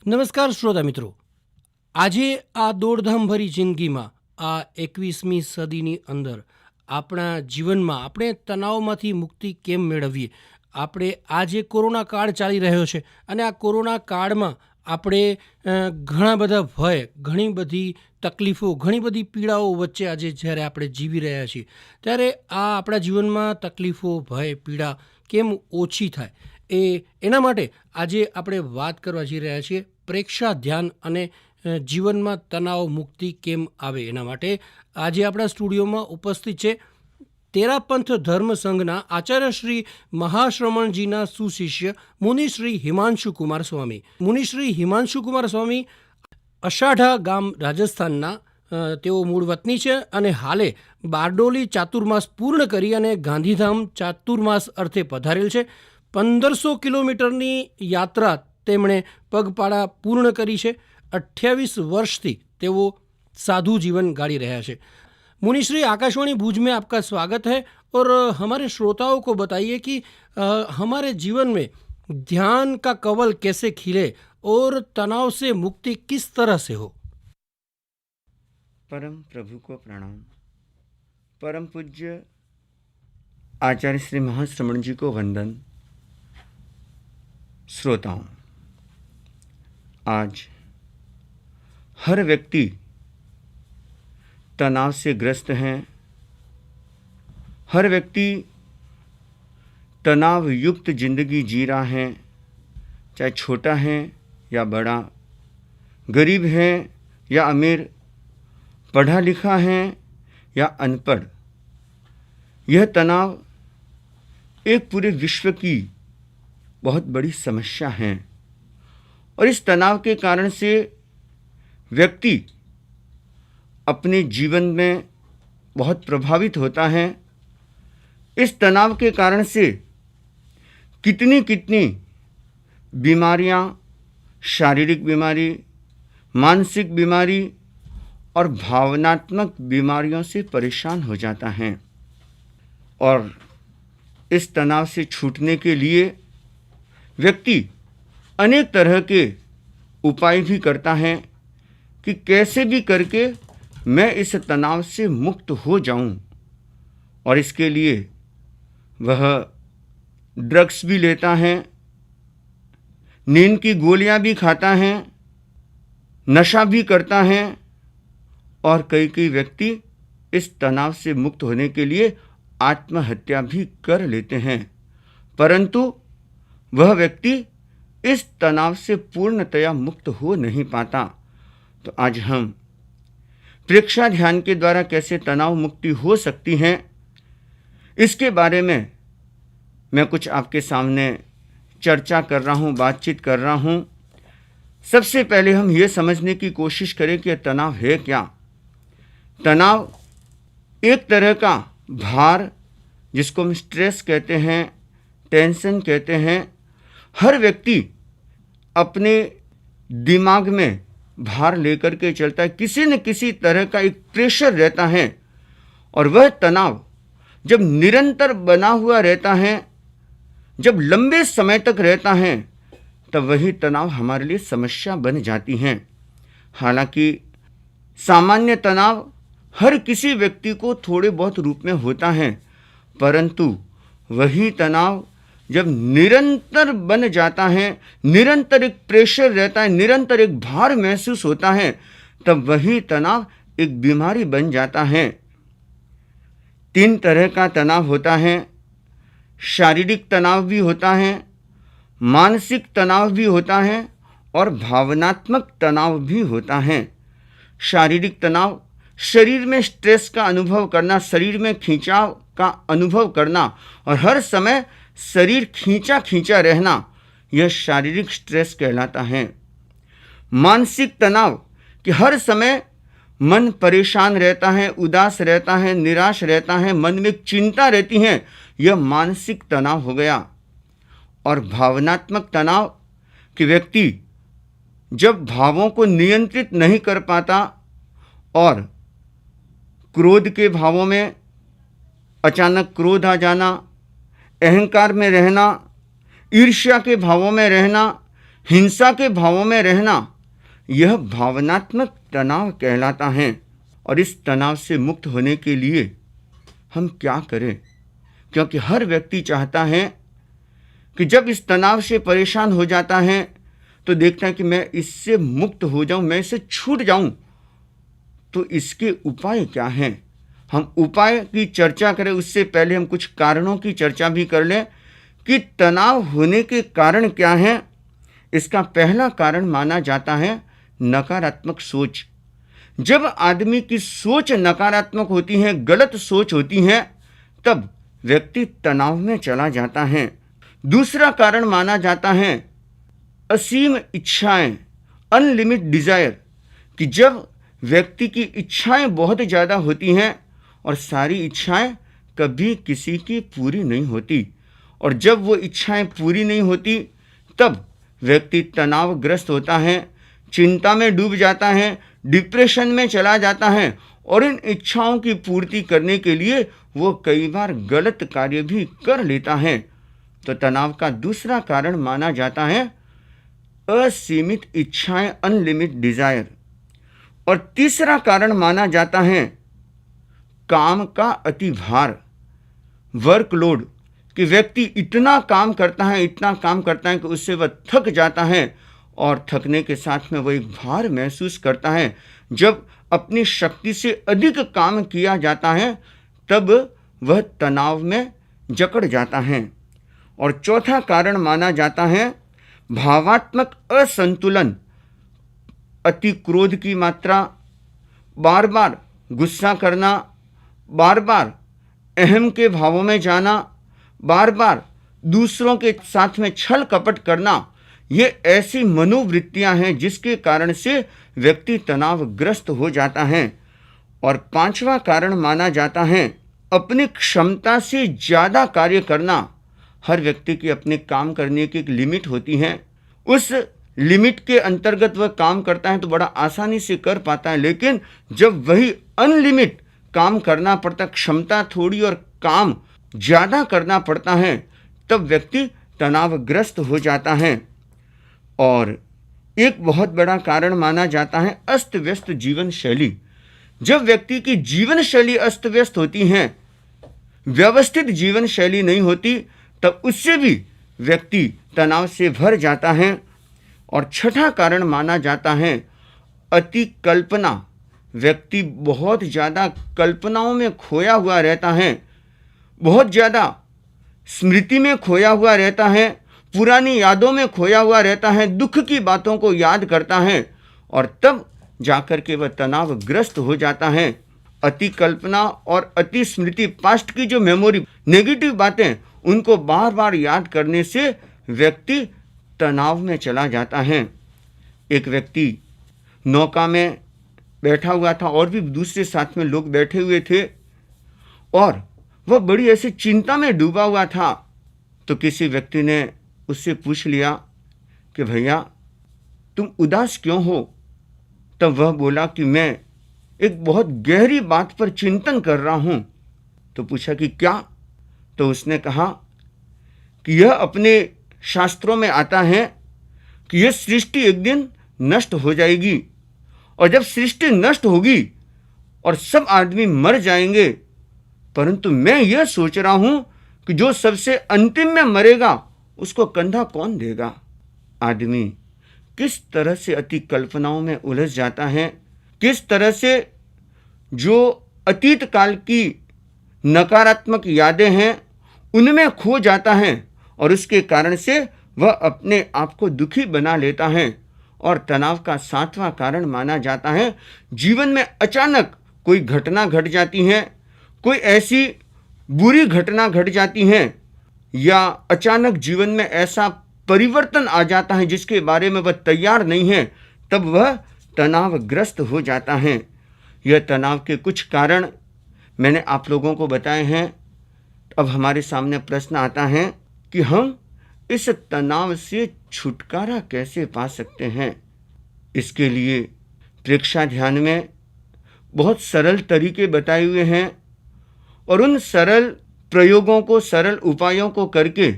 નમસ્કાર શ્રોતા મિત્રો, આજે આ દોડધામભરી જિંદગીમાં આ 21મી સદીની અંદર આપણા જીવનમાં આપણે તણાવમાંથી મુક્તિ કેમ મેળવીએ? આપણે આ જે કોરોના કાળ ચાલી રહ્યો છે અને આ કોરોના કાળમાં આપણે ઘણા બધા ભય, ઘણી બધી તકલીફો, ઘણી બધી પીડાઓ વચ્ચે આજે જ્યારે આપણે જીવી રહ્યા છીએ, ત્યારે આ આપણા જીવનમાં તકલીફો, ભય, પીડા કેમ ઓછી થાય એના માટે આજે આપણે વાત કરવા જઈ રહ્યા છીએ પ્રેક્ષા ધ્યાન અને જીવનમાં તણાવ મુક્તિ કેમ આવે એના માટે આજે આપણા સ્ટુડિયોમાં ઉપસ્થિત છે તેરાપંથ ધર્મ સંઘના આચાર્ય શ્રી મહાશ્રમણજીના સુશિષ્ય મુનિશ્રી હિમાંશુ કુમાર સ્વામી. મુનિશ્રી હિમાંશુ કુમાર સ્વામી અષાઢા ગામ રાજસ્થાનના તેઓ મૂળ વતની છે અને હાલે બારડોલી ચાતુર્માસ પૂર્ણ કરી અને ગાંધીધામ ચાતુર્માસ અર્થે પધારેલ છે. 1500 કિલોમીટરની યાત્રા તેમણે પગપાળા પૂર્ણ કરી છે. 28 વર્ષથી તેઓ साधु जीवन गाड़ी रहा है. मुनिश्री, आकाशवाणी भुज में आपका स्वागत है और हमारे श्रोताओं को बताइए कि हमारे जीवन में ध्यान का कवल कैसे खिले और तनाव से मुक्ति किस तरह से हो. परम प्रभु को प्रणाम. परम पूज्य आचार्य श्री महाश्रमण जी को वंदन. श्रोताओं, आज हर व्यक्ति तनाव से ग्रस्त हैं. हर व्यक्ति तनाव युक्त जिंदगी जी रहा है, चाहे छोटा है या बड़ा, गरीब है या अमीर, पढ़ा लिखा है या अनपढ़. यह तनाव एक पूरे विश्व की बहुत बड़ी समस्या है और इस तनाव के कारण से व्यक्ति अपने जीवन में बहुत प्रभावित होता है. इस तनाव के कारण से कितनी कितनी बीमारियां, शारीरिक बीमारी, मानसिक बीमारी और भावनात्मक बीमारियों से परेशान हो जाता है. और इस तनाव से छूटने के लिए व्यक्ति अनेक तरह के उपाय भी करता है कि कैसे भी करके मैं इस तनाव से मुक्त हो जाऊं. और इसके लिए वह ड्रग्स भी लेता है, नींद की गोलियां भी खाता है, नशा भी करता है और कई व्यक्ति इस तनाव से मुक्त होने के लिए आत्महत्या भी कर लेते हैं. परंतु वह व्यक्ति इस तनाव से पूर्णतया मुक्त हो नहीं पाता. तो आज हम प्रेक्षा ध्यान के द्वारा कैसे तनाव मुक्ति हो सकती है, इसके बारे में मैं कुछ आपके सामने चर्चा कर रहा हूँ, बातचीत कर रहा हूँ. सबसे पहले हम ये समझने की कोशिश करें कि तनाव है क्या. तनाव एक तरह का भार, जिसको हम स्ट्रेस कहते हैं, टेंशन कहते हैं. हर व्यक्ति अपने दिमाग में भार लेकर के चलता है, किसी न किसी तरह का एक प्रेशर रहता है. और वह तनाव जब निरंतर बना हुआ रहता है, जब लंबे समय तक रहता है, तब वही तनाव हमारे लिए समस्या बन जाती है. हालांकि सामान्य तनाव हर किसी व्यक्ति को थोड़े बहुत रूप में होता है, परंतु वही तनाव जब निरंतर बन जाता है, निरंतर एक प्रेशर रहता है, निरंतर एक भार महसूस होता है, तब वही तनाव एक बीमारी बन जाता है. 3 तरह का तनाव होता है. शारीरिक तनाव भी होता है, मानसिक तनाव भी होता है और भावनात्मक तनाव भी होता है. शारीरिक तनाव, शरीर में स्ट्रेस का अनुभव करना, शरीर में खिंचाव का अनुभव करना और हर समय शरीर खींचा खींचा रहना, यह शारीरिक स्ट्रेस कहलाता है. मानसिक तनाव कि हर समय मन परेशान रहता है, उदास रहता है, निराश रहता है, मन में चिंता रहती है, यह मानसिक तनाव हो गया. और भावनात्मक तनाव कि व्यक्ति जब भावों को नियंत्रित नहीं कर पाता और क्रोध के भावों में अचानक क्रोध आ जाना, अहंकार में रहना, ईर्ष्या के भावों में रहना, हिंसा के भावों में रहना, यह भावनात्मक तनाव कहलाता है। और इस तनाव से मुक्त होने के लिए हम क्या करें? क्योंकि हर व्यक्ति चाहता है कि जब इस तनाव से परेशान हो जाता है तो देखता है कि मैं इससे मुक्त हो जाऊं, मैं इससे छूट जाऊं। तो इसके उपाय क्या हैं? हम उपाय की चर्चा करें उससे पहले हम कुछ कारणों की चर्चा भी कर लें कि तनाव होने के कारण क्या हैं। इसका पहला कारण माना जाता है नकारात्मक सोच। जब आदमी की सोच नकारात्मक होती है, गलत सोच होती है, तब व्यक्ति तनाव में चला जाता है। दूसरा कारण माना जाता है असीम इच्छाएं, अनलिमिटेड डिजायर, कि जब व्यक्ति की इच्छाएं बहुत ज़्यादा होती हैं और सारी इच्छाएं कभी किसी की पूरी नहीं होती, और जब वो इच्छाएं पूरी नहीं होती तब व्यक्ति तनावग्रस्त होता है, चिंता में डूब जाता है, डिप्रेशन में चला जाता है, और इन इच्छाओं की पूर्ति करने के लिए वो कई बार गलत कार्य भी कर लेता है। तो तनाव का दूसरा कारण माना जाता है असीमित इच्छाएं, अनलिमिटेड डिजायर। और तीसरा कारण माना जाता है काम का अतिभार, वर्कलोड, कि व्यक्ति इतना काम करता है, इतना काम करता है कि उससे वह थक जाता है, और थकने के साथ में वह एक भार महसूस करता है। जब अपनी शक्ति से अधिक काम किया जाता है तब वह तनाव में जकड़ जाता है। और चौथा कारण माना जाता है भावात्मक असंतुलन, अति क्रोध की मात्रा, बार बार गुस्सा करना, बार बार अहम के भावों में जाना, बार बार दूसरों के साथ में छल कपट करना, ये ऐसी मनोवृत्तियां हैं जिसके कारण से व्यक्ति तनावग्रस्त हो जाता है। और पांचवा कारण माना जाता है अपनी क्षमता से ज़्यादा कार्य करना। हर व्यक्ति की अपने काम करने की एक लिमिट होती है, उस लिमिट के अंतर्गत वह काम करता है तो बड़ा आसानी से कर पाता है, लेकिन जब वही अनलिमिट काम करना पड़ता, क्षमता थोड़ी और काम ज़्यादा करना पड़ता है, तब व्यक्ति तनावग्रस्त हो जाता है। और एक बहुत बड़ा कारण माना जाता है अस्त व्यस्त जीवन शैली। जब व्यक्ति की जीवन शैली अस्त व्यस्त होती है, व्यवस्थित जीवन शैली नहीं होती, तब उससे भी व्यक्ति तनाव से भर जाता है। और छठा कारण माना जाता है अति कल्पना। व्यक्ति बहुत ज़्यादा कल्पनाओं में खोया हुआ रहता है, बहुत ज़्यादा स्मृति में खोया हुआ रहता है, पुरानी यादों में खोया हुआ रहता है, दुख की बातों को याद करता है, और तब जाकर के वह तनावग्रस्त हो जाता है। अति कल्पना और अति स्मृति, पास्ट की जो मेमोरी, नेगेटिव बातें, उनको बार बार याद करने से व्यक्ति तनाव में चला जाता है। एक व्यक्ति नौका में बैठा हुआ था और भी दूसरे साथ में लोग बैठे हुए थे, और वह बड़ी ऐसी चिंता में डूबा हुआ था। तो किसी व्यक्ति ने उससे पूछ लिया कि भैया तुम उदास क्यों हो? तब वह बोला कि मैं एक बहुत गहरी बात पर चिंतन कर रहा हूँ। तो पूछा कि क्या? तो उसने कहा कि यह अपने शास्त्रों में आता है कि यह सृष्टि एक दिन नष्ट हो जाएगी, और जब सृष्टि नष्ट होगी और सब आदमी मर जाएंगे, परंतु मैं यह सोच रहा हूं कि जो सबसे अंतिम में मरेगा उसको कंधा कौन देगा? आदमी किस तरह से अति कल्पनाओं में उलझ जाता है, किस तरह से जो अतीत काल की नकारात्मक यादें हैं उनमें खो जाता है, और उसके कारण से वह अपने आप को दुखी बना लेता है। और तनाव का सातवां कारण माना जाता है जीवन में अचानक कोई घटना घट जाती है, कोई ऐसी बुरी घटना घट जाती है, या अचानक जीवन में ऐसा परिवर्तन आ जाता है जिसके बारे में वह तैयार नहीं है, तब वह तनावग्रस्त हो जाता है। यह तनाव के कुछ कारण मैंने आप लोगों को बताए हैं। अब हमारे सामने प्रश्न आता है कि हम इस तनाव से छुटकारा कैसे पा सकते हैं। इसके लिए प्रेक्षा ध्यान में बहुत सरल तरीके बताए हुए हैं, और उन सरल प्रयोगों को, सरल उपायों को करके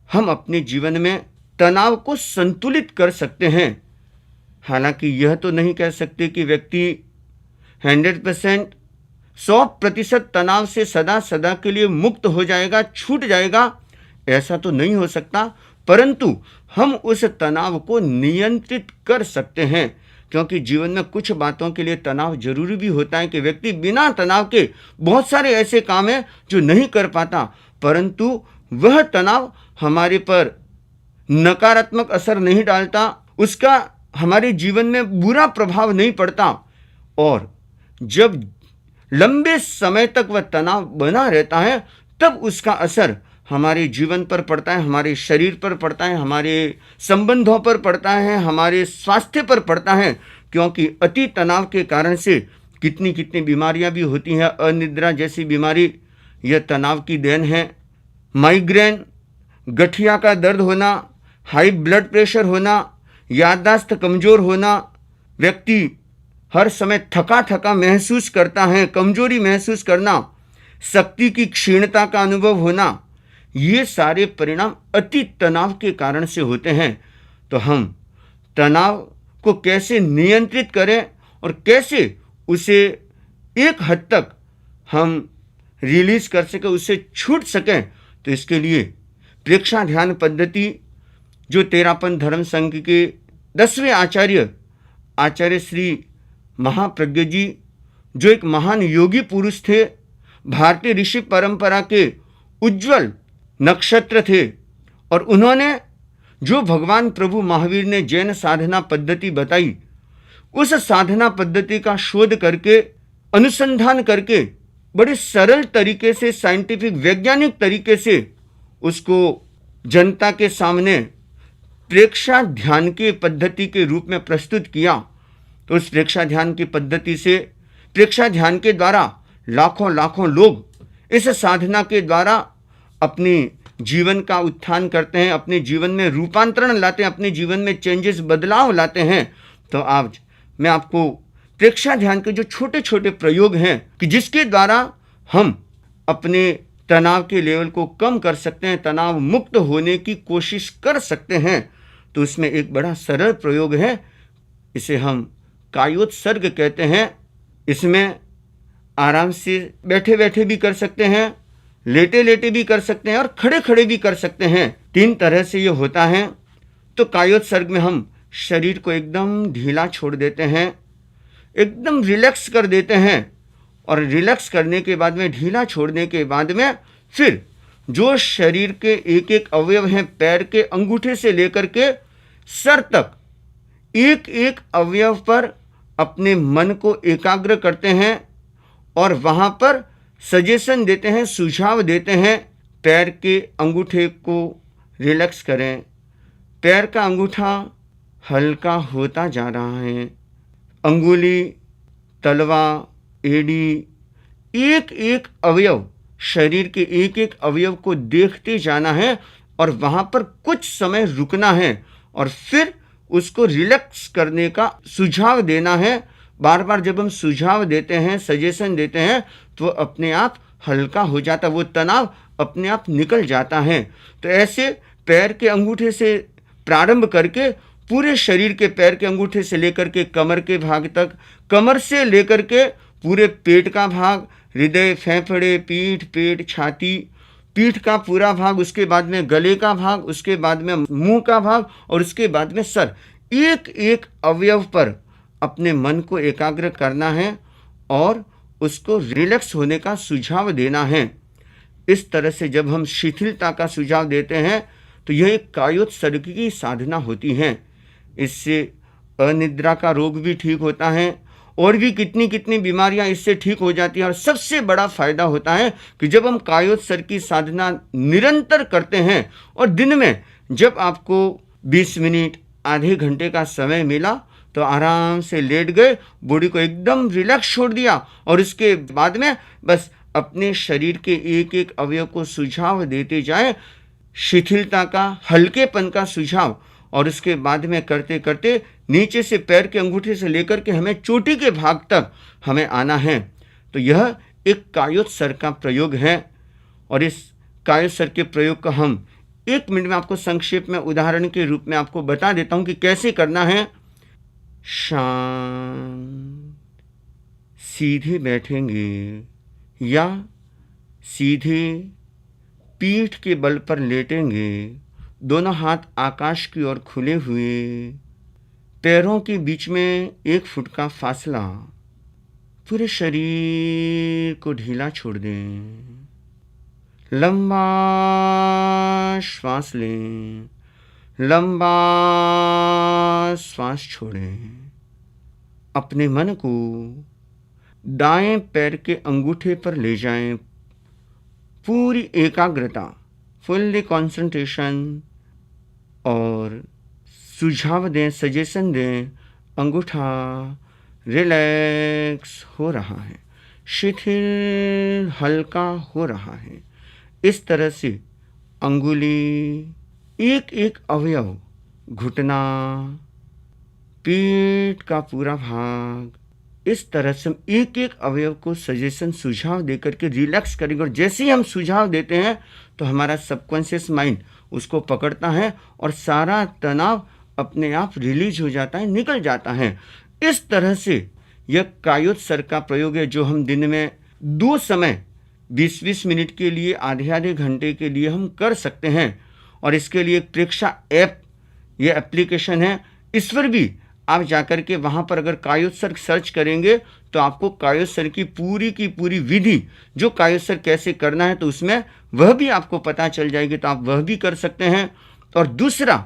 हम अपने जीवन में तनाव को संतुलित कर सकते हैं। हालांकि यह तो नहीं कह सकते कि व्यक्ति 100% 100% तनाव से सदा सदा के लिए मुक्त हो जाएगा, छूट जाएगा, ऐसा तो नहीं हो सकता, परंतु हम उस तनाव को नियंत्रित कर सकते हैं, क्योंकि जीवन में कुछ बातों के लिए तनाव जरूरी भी होता है कि व्यक्ति बिना तनाव के बहुत सारे ऐसे काम हैं जो नहीं कर पाता, परंतु वह तनाव हमारे पर नकारात्मक असर नहीं डालता, उसका हमारे जीवन में बुरा प्रभाव नहीं पड़ता, और जब लंबे समय तक वह तनाव बना रहता है तब उसका असर हमारे जीवन पर पड़ता है, हमारे शरीर पर पड़ता है, हमारे संबंधों पर पड़ता है, हमारे स्वास्थ्य पर पड़ता है, क्योंकि अति तनाव के कारण से कितनी कितनी बीमारियां भी होती हैं। अनिद्रा जैसी बीमारी यह तनाव की देन है। माइग्रेन, गठिया का दर्द होना, हाई ब्लड प्रेशर होना, याददाश्त कमज़ोर होना, व्यक्ति हर समय थका थका महसूस करता है, कमजोरी महसूस करना, शक्ति की क्षीणता का अनुभव होना, ये सारे परिणाम अति तनाव के कारण से होते हैं। तो हम तनाव को कैसे नियंत्रित करें और कैसे उसे एक हद तक हम रिलीज कर सकें, उससे छूट सकें, तो इसके लिए प्रेक्षा ध्यान पद्धति जो तेरापन धर्म संघ के 10वें आचार्य श्री महाप्रज्ञ जी, जो एक महान योगी पुरुष थे, भारतीय ऋषि परंपरा के उज्जवल नक्षत्र थे, और उन्होंने जो भगवान प्रभु महावीर ने जैन साधना पद्धति बताई, उस साधना पद्धति का शोध करके, अनुसंधान करके, बड़े सरल तरीके से, साइंटिफिक वैज्ञानिक तरीके से उसको जनता के सामने प्रेक्षा ध्यान की पद्धति के रूप में प्रस्तुत किया। तो उस प्रेक्षा ध्यान की पद्धति से, प्रेक्षा ध्यान के द्वारा लाखों लाखों लोग इस साधना के द्वारा अपनी जीवन का उत्थान करते हैं, अपने जीवन में रूपांतरण लाते हैं, अपने जीवन में चेंजेस, बदलाव लाते हैं। तो आज मैं आपको प्रेक्षा ध्यान के जो छोटे छोटे प्रयोग हैं कि जिसके द्वारा हम अपने तनाव के लेवल को कम कर सकते हैं, तनाव मुक्त होने की कोशिश कर सकते हैं, तो उसमें एक बड़ा सरल प्रयोग है, इसे हम कायोत्सर्ग कहते हैं। इसमें आराम से बैठे बैठे भी कर सकते हैं, लेटे लेटे भी कर सकते हैं और खड़े खड़े भी कर सकते हैं। 3 तरह से ये होता है। तो कायोत्सर्ग में हम शरीर को एकदम ढीला छोड़ देते हैं, एकदम रिलैक्स कर देते हैं, और रिलैक्स करने के बाद में, ढीला छोड़ने के बाद में, फिर जो शरीर के एक एक अवयव हैं, पैर के अंगूठे से लेकर के सर तक, एक एक अवयव पर अपने मन को एकाग्र करते हैं और वहाँ पर सजेशन देते हैं, सुझाव देते हैं। पैर के अंगूठे को रिलैक्स करें, पैर का अंगूठा हल्का होता जा रहा है, अंगुली, तलवा, एड़ी, एक एक अवयव, शरीर के एक एक अवयव को देखते जाना है और वहाँ पर कुछ समय रुकना है और फिर उसको रिलैक्स करने का सुझाव देना है। बार बार जब हम सुझाव देते हैं, सजेशन देते हैं, तो अपने आप हल्का हो जाता, वो तनाव अपने आप निकल जाता है। तो ऐसे पैर के अंगूठे से प्रारंभ करके पूरे शरीर के, पैर के अंगूठे से लेकर के कमर के भाग तक, कमर से लेकर के पूरे पेट का भाग, हृदय, फेफड़े, पीठ, पेट, छाती, पीठ का पूरा भाग, उसके बाद में गले का भाग, उसके बाद में मुंह का भाग और उसके बाद में सर, एक एक अवयव पर अपने मन को एकाग्र करना है और उसको रिलैक्स होने का सुझाव देना है। इस तरह से जब हम शिथिलता का सुझाव देते हैं तो यह एक कायोत्सर्ग की साधना होती है। इससे अनिद्रा का रोग भी ठीक होता है और भी कितनी कितनी बीमारियां इससे ठीक हो जाती हैं। और सबसे बड़ा फायदा होता है कि जब हम कायोत्सर्ग की साधना निरंतर करते हैं और दिन में जब आपको 20 मिनट, आधे घंटे का समय मिला तो आराम से लेट गए, बॉडी को एकदम रिलैक्स छोड़ दिया और उसके बाद में बस अपने शरीर के एक एक अवयव को सुझाव देते जाएं, शिथिलता का, हल्केपन का सुझाव। और उसके बाद में करते करते नीचे से पैर के अंगूठे से लेकर के हमें चोटी के भाग तक हमें आना है। तो यह एक कायोत्सर्ग का प्रयोग है और इस कायोत्सर्ग के प्रयोग का हम 1 मिनट में आपको संक्षेप में उदाहरण के रूप में आपको बता देता हूं कि कैसे करना है। शांत, सीधे बैठेंगे या सीधे पीठ के बल पर लेटेंगे, दोनों हाथ आकाश की ओर खुले हुए, पैरों के बीच में 1 फुट का फासला, पूरे शरीर को ढीला छोड़ दें, लंबा श्वास लें, लंबा श्वास छोड़ें। अपने मन को दाएं पैर के अंगूठे पर ले जाएं, पूरी एकाग्रता, फुल्ली कंसंट्रेशन, और सुझाव दें, सजेशन दें, अंगूठा रिलैक्स हो रहा है, शिथिल हल्का हो रहा है। इस तरह से अंगुली, एक एक अवयव, घुटना, पीठ का पूरा भाग, इस तरह से हम एक एक अवयव को सजेशन, सुझाव देकर के रिलैक्स करेंगे। और जैसे ही हम सुझाव देते हैं तो हमारा सबकॉन्शियस माइंड उसको पकड़ता है और सारा तनाव अपने आप रिलीज हो जाता है, निकल जाता है। इस तरह से यह कायोत्सर्ग का प्रयोग है जो हम दिन में 2 समय 20-20 मिनट के लिए, आधे घंटे के लिए हम कर सकते हैं। और इसके लिए एक प्रेक्षा ऐप, ये एप्लीकेशन है, इस पर भी आप जाकर के वहाँ पर अगर कायोत्सर्ग सर्च करेंगे तो आपको कायोत्सर्ग की पूरी विधि, जो कायोत्सर्ग कैसे करना है, तो उसमें वह भी आपको पता चल जाएगी, तो आप वह भी कर सकते हैं। और दूसरा,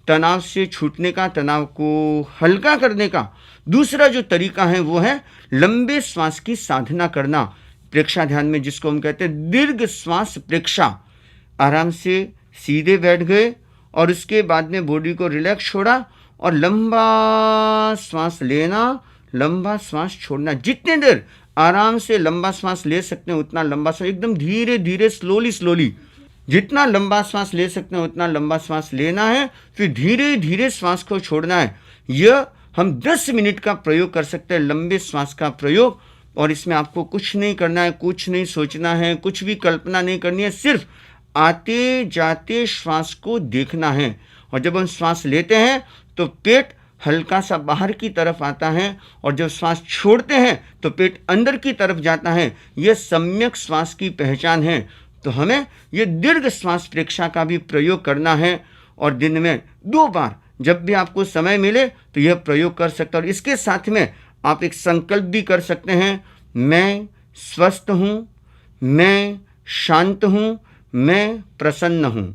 तनाव से छूटने का, तनाव को हल्का करने का दूसरा जो तरीका है वो है लंबे श्वास की साधना करना, प्रेक्षा ध्यान में, जिसको हम कहते हैं दीर्घ श्वास प्रेक्षा। आराम से सीधे बैठ गए और उसके बाद में बॉडी को रिलैक्स छोड़ा और लंबा श्वास लेना, लंबा श्वास छोड़ना। जितने देर आराम से लंबा श्वास ले सकते हैं उतना लंबा श्वास, एकदम धीरे धीरे, स्लोली, जितना लंबा श्वास ले सकते हैं उतना लंबा श्वास लेना है, फिर धीरे धीरे श्वास को छोड़ना है। यह हम 10 मिनट का प्रयोग कर सकते हैं, लंबे श्वास का प्रयोग। और इसमें आपको कुछ नहीं करना है, कुछ नहीं सोचना है, कुछ भी कल्पना नहीं करनी है, सिर्फ आते जाते श्वास को देखना है। और जब हम श्वास लेते हैं तो पेट हल्का सा बाहर की तरफ आता है और जब श्वास छोड़ते हैं तो पेट अंदर की तरफ जाता है। यह सम्यक श्वास की पहचान है। तो हमें यह दीर्घ श्वास प्रेक्षा का भी प्रयोग करना है और दिन में 2 बार जब भी आपको समय मिले तो यह प्रयोग कर सकते हैं। और इसके साथ में आप एक संकल्प भी कर सकते हैं, मैं स्वस्थ हूँ, मैं शांत हूँ, मैं प्रसन्न हूँ,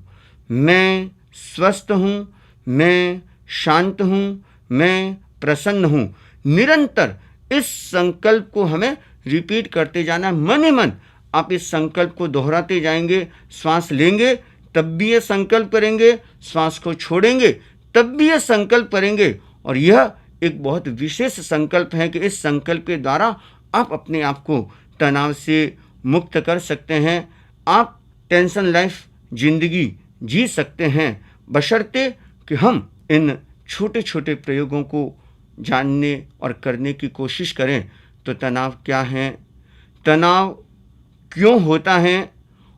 मैं स्वस्थ हूँ, मैं शांत हूँ, मैं प्रसन्न हूँ। निरंतर इस संकल्प को हमें रिपीट करते जाना है। मन ही मन आप इस संकल्प को दोहराते जाएंगे। श्वास लेंगे तब भी ये संकल्प करेंगे, श्वास को छोड़ेंगे तब भी ये संकल्प करेंगे। और यह एक बहुत विशेष संकल्प है कि इस संकल्प के द्वारा आप अपने आप को तनाव से मुक्त कर सकते हैं। आप टेंशन लाइफ जिंदगी जी सकते हैं, बशर्ते कि हम इन छोटे छोटे प्रयोगों को जानने और करने की कोशिश करें। तो तनाव क्या है, तनाव क्यों होता है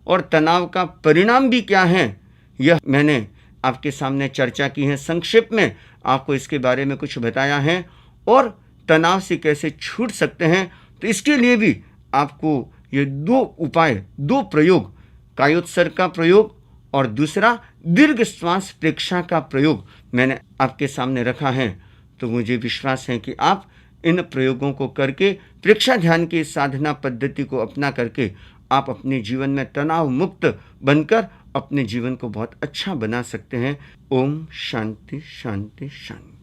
और तनाव का परिणाम भी क्या है, यह मैंने आपके सामने चर्चा की है। संक्षेप में आपको इसके बारे में कुछ बताया है और तनाव से कैसे छूट सकते हैं। तो इसके लिए भी आपको ये 2 उपाय, 2 प्रयोग, कायोत्सर्ग का प्रयोग और दूसरा दीर्घ श्वास प्रेक्षा का प्रयोग मैंने आपके सामने रखा है। तो मुझे विश्वास है कि आप इन प्रयोगों को करके, प्रेक्षा ध्यान की साधना पद्धति को अपना करके आप अपने जीवन में तनाव मुक्त बनकर अपने जीवन को बहुत अच्छा बना सकते हैं। ओम शांति शांति शांति।